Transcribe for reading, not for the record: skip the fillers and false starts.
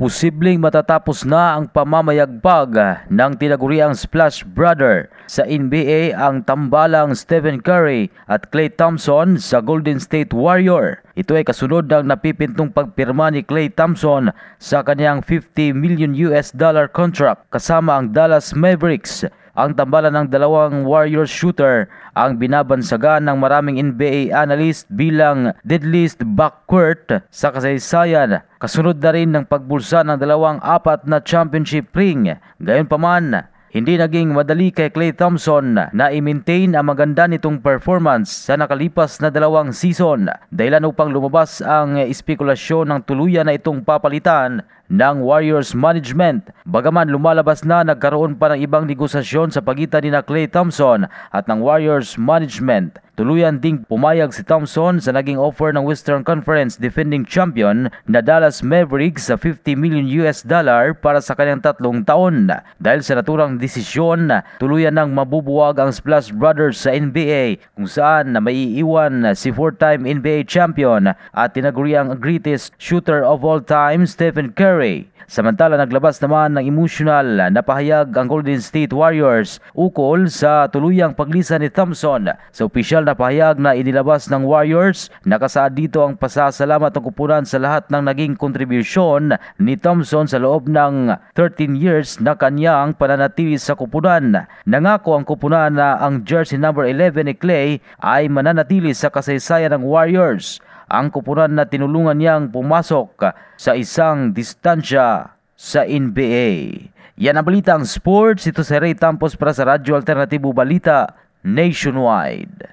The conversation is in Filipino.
Posibleng matatapos na ang pamamayagpag ng tinaguriang Splash Brother sa NBA ang tambalang Stephen Curry at Klay Thompson sa Golden State Warrior. Ito ay kasunod ng napipintong pagpirma ni Klay Thompson sa kanyang $50 million contract kasama ang Dallas Mavericks. Ang tambalan ng dalawang Warriors shooter ang binabansagan ng maraming NBA analyst bilang deadliest backcourt sa kasaysayan. Kasunod na rin ng pagbulsa ng dalawang apat na championship ring. Gayunpaman, hindi naging madali kay Klay Thompson na i-maintain ang maganda nitong performance sa nakalipas na dalawang season. Dahilan upang lumabas ang espekulasyon ng tuluyan na itong papalitan ng Warriors management. Bagaman lumalabas na nagkaroon pa ng ibang negosasyon sa pagitan ni Klay Thompson at ng Warriors management. Tuluyan ding pumayag si Thompson sa naging offer ng Western Conference defending champion na Dallas Mavericks sa $50 million para sa kanyang 3 taon. Dahil sa naturang desisyon, tuluyan nang mabubuwag ang Splash Brothers sa NBA kung saan maiiwan si 4-time NBA champion at tinaguriang greatest shooter of all time Stephen Curry. Samantala naglabas naman ng emotional na pahayag ang Golden State Warriors ukol sa tuluyang paglisan ni Thompson. Sa opisyal na pahayag na inilabas ng Warriors, nakasaad dito ang pasasalamat ng kupunan sa lahat ng naging kontribusyon ni Thompson sa loob ng 13 years na kanyang pananatili sa kupunan. Nangako ang kupunan na ang jersey number 11 ni Klay ay mananatili sa kasaysayan ng Warriors. Ang kupunan na tinulungan niyang pumasok sa isang distansya sa NBA. Yan ang balitang sports. Ito si Ray Tampos para sa Radyo Alternatibo Balita Nationwide.